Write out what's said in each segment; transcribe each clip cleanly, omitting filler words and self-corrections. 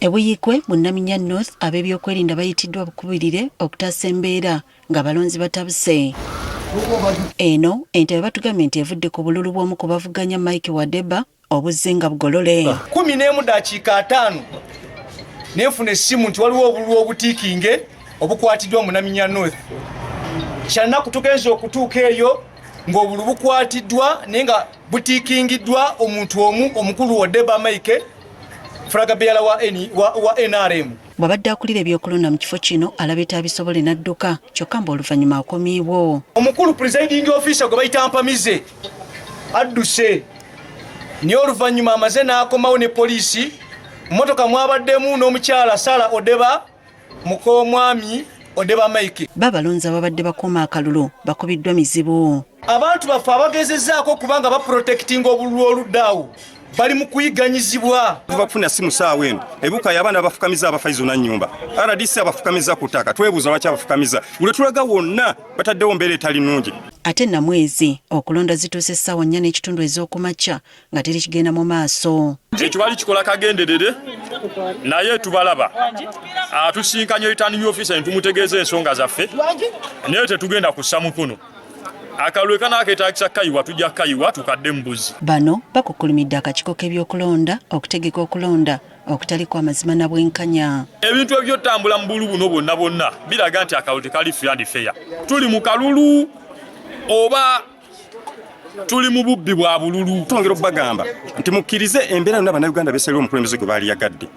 Ebuyikwe mu Naminya North ab'ebyokwerinda bayitiddwa bukubirire okutaasa embeera ng'abalonzi batabuse. Eno entebe batugambye nti evudde ku bululu bw'omu ku bavuganya Mike Wadeba obuzze nga bugolole. 11:05 nenfuna essimu nti waliwo obululu obutiikinge obukwatiddwa mu Naminya North. Kyanaku tugenze okutuuka eyo ng'obululu bukwatiddwa naye nga butiikingiddwa omuntu omu omukulu Wadeba Mike Fragabeyala wa NRM. Bw'abadde akulira ebyokulonda mu kifo kino alabeta abisobole n'adduka kyokka mbu oluvannyuma akomyewo. Omukulu presiding officer gwe bayita Mpamize adduse naye oluvannyuma amaze n'akomawo ne poliisi. Mmotoka mwabaddemu n'omukyala Sara Odeba mukoomwami Odeba Mike. Babalonzi ababadde bakuuma akalulu bakubiddwa mizibu. Abantu baffe abagezezzaako okubanga baprotectinga obululu oluddaawo bali mu kuyiganyizibwa. Tubafuna simu saawa eno ebuka y'abaana abafukamiza abafaizo na nnyumba RDC abafukamiza ku ttaka twebuuza lwaki abafukamiza buli tulaga wonna bataddewo mbeera etali nnungi. Ate Namwezi okulonda zituuse essaawa 4:30 ez'okumakya nga teri kigenda mu maaso. Ekyo bali kikola kagenderere naye tubalaba atusinkanye returning officer ntumutegeeza ensonga zaffe naye tetugenda kussa mukono. Akalwe kana aketaakisa kayiwa tujja kayiwa tukadde mbuzi. Bano bakukulumidde akakiiko k'ebyokulonda okutegeka okulonda okutaliko amazima na bwenkanya. Ebintu ebyotambula mu bulu buno bonna biraga nti akalulu tekali free and fair. Tuli mu kalulu oba tuli mu bubbi bwa bululu. Twongera okubagamba nti mukkirize embeera yonna bannayuganda beesalira omukulembeze gwe baali yagadde.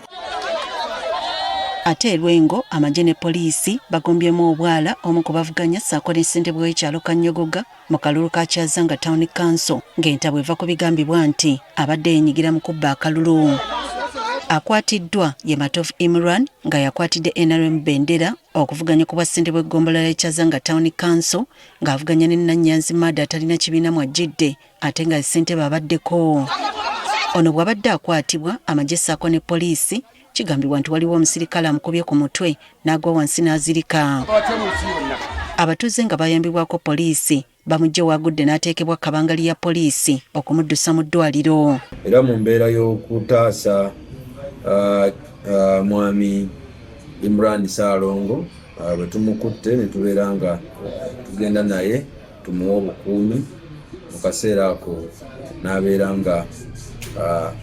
Ate Lwengo amagye ne poliisi bagombyemu obwala omu ku bavuganya ssaako ne ssentebe w'ekyalo Kanyogoga mu kalulu ka Kyazanga Town Council ng'entabwe eva ku bigambibwa nti abadde yenyigira mu kubba akalulu. Akwatiddwa ye Matofu Imran nga yakwatidde NRM Bendera okuvuganya ku bwa ssentebe w'eggombolola ya Kyazanga Town Council ng'avuganya ne Nannyanzi Mada atalina kibiina mwajjidde ate nga ssentebe abaddeko. Ono bw'abadde akwatibwa amagye ssaako ne poliisi kigambibwa nti waliwo omusirikale amukubye ku mutwe n'agwa wansi n'azirika. Abatuuze nga bayambibwako poliisi bamujje wagudde n'ateekebwa kabangali ya poliisi okumuddusa mu ddwaliro. Era mu mbeera y'okutaasa mwami Imran Salongo bwe tumukutte ne tubeera nga tugenda naye tumuwa obukuumi mu kaseera ako n'abeera nga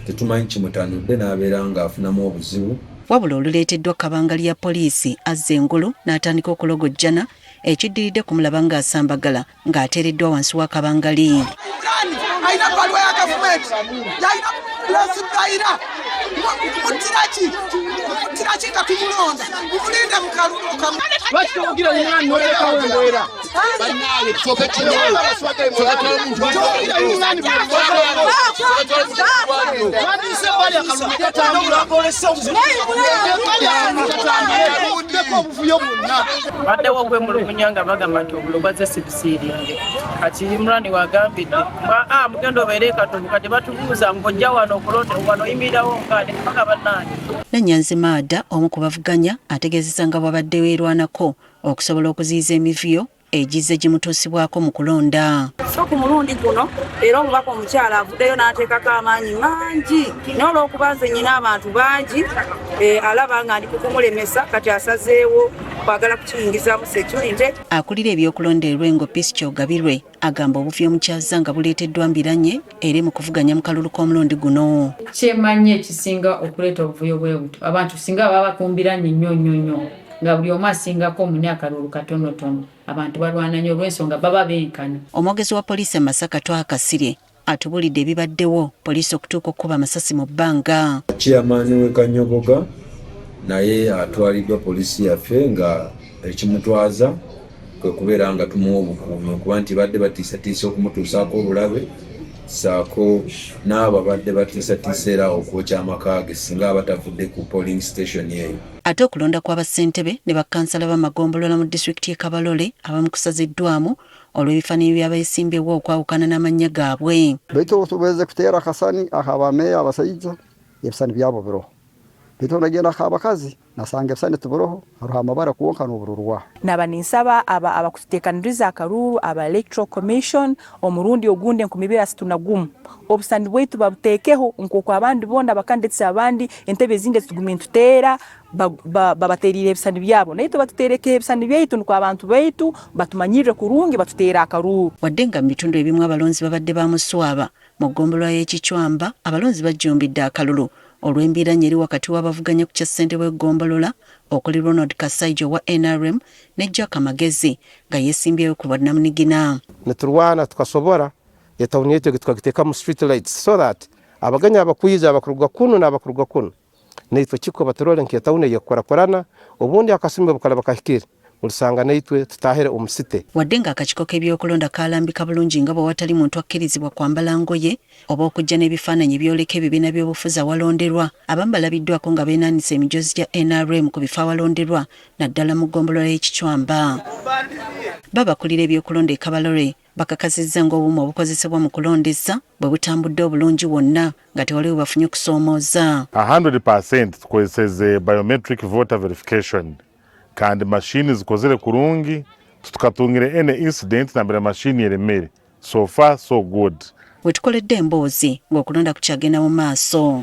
tetumanyi kimutanudde n'abeera nga afunamu obuzibu. Wabula oluleeteddwa kabangali ya poliisi azza engulu n'atandika okulogojjana ekiddiridde kumulaba ng'asambagala ng'ateereddwa wansi wa kabangali. Aina balwa ya gavumenti yaina plasi bwaira mutirachi katumulonda umulinda mukalulu kamwe bakitogira umwana noleka wendera banaye soka kinyola soka umwana wadise bali akalulu yatambula polisi badde wogwe mulumunyanga bagamba nti obulobaze sibisiri kati Imran wagambidde mugendo obeereka kati batubuuza ng'ojja wano okulonda wano yimirirawo nkade mpaka bannange. Nannyanzi Mada omu ku bavuganya ategeezezza nga bwabadde weerwanako okusobola okuziyiza emivuyo egizze gimutuusibwako mu kulonda. So ku mulundi guno era omubaka omukyala avuddeyo n'ateekako amaanyi mangi naye olw'okubanze nnyina abantu bangi alaba nga ndi kukumulemesa kati asazeewo kwagala kukiyingizaamu security. Akulira ebyokulonda Lwengo Peace Kyogabirwe agamba obuvuyo mu Kyazanga buleeteddwa mbiranye eri mu kuvuganya mu kalulu k'omulundi guno. Kyemanye ekisinga okuleeta obuvuyo bwe buto abantu singa baba bakumbiranye nnyo nga buli omu asingako omuni akalulu katonotono abantu balwana nnyo olw'ensonga baba benkana. Omwogezi wa poliisi e Masaka Twakasirye atubulidde ebibaddewo poliisi okutuuka okukuba amasasi mu bbanga. Chairman we Kanyogoga naye atwaliddwa poliisi yaffe nga ekimutwaza kwe kubeera nga tumuwa obukuumi okuba nti badde batiisatiisa okumutuusaako obulabe saako n'abo badde batiisatiisa era okwokya amaka ge singa abatavudde ku polling station eyo. Ate okulonda kw'abassentebe ne bakkansala b'amagombolola mu disitulikiti y'e Kabalole abamu kusaziddwamu olw'ebifaananyi by'abeesimbewo okwawukana n'amannya gaabwe. Baitu tuweze kuteera kasani akabameeya abasajja ebisani byabo biroho baitu nagenda akabakazi nasanga ebisande tuburoho haruha amabara kuwonka n'obururwa naba ninsaba abakutekaniriza akaruru aba electoral commission omurundi ogunde 2061 obusandi bwaitu babutekeho nk'uko abandi bonda bakanditse abandi entebe zinde tugumye tutera babaterire ebisandi byabo naito batutereke ebisandi byaitu nuko abantu baitu batumanyirire kurungi batutera akaruru waddenga mu bitundu ebimu abalonzi babadde bamuswaba mu ggombolola y'ekicwamba abalonzi bajjumbidde akalulu olw'embiranye eri wakati w'abavuganya ku kya ssente w'eggombolola okuli Ronald Kasaijo wa NRM ne Jack Magezi nga yeesimbyeyo ku bannamunigina neturwana tukasobora etawuni yetu tukagiteka mu street lights so that abaganya abakuyiza abakuruga kuno n'abakuruga kuno neitwe kiko batorole nk'etawuni yakorakorana obundi akasimbe bukala bakahikira ulusanga naitwe tutahere omusite waddenga akakiko k'ebyokulonda kalambika bulungi nga bw'awatali muntu akkirizibwa kwambala ngoye oba okujja n'ebifaananyi byoleka ebibiina by'obufuzi awalonderwa abamu balabiddwako nga beenaanisa emijozi gya NRM ku bifo awalonderwa naddala mu ggombolola y'ekicwamba babakulira ebyokulonda e Kabalole bakakasizza ng'obumu obukozesebwa mu kulondesa bwe butambudde obulungi wonna nga tewali we bafunye okusoomooza 100% tukozeseze biometric voter verification kandi machine zikozere kurungi tutukatungire ene incident nambere machine yeremere so far so good wetukoledde emboozi ng'okulonda kukyagenda mu maaso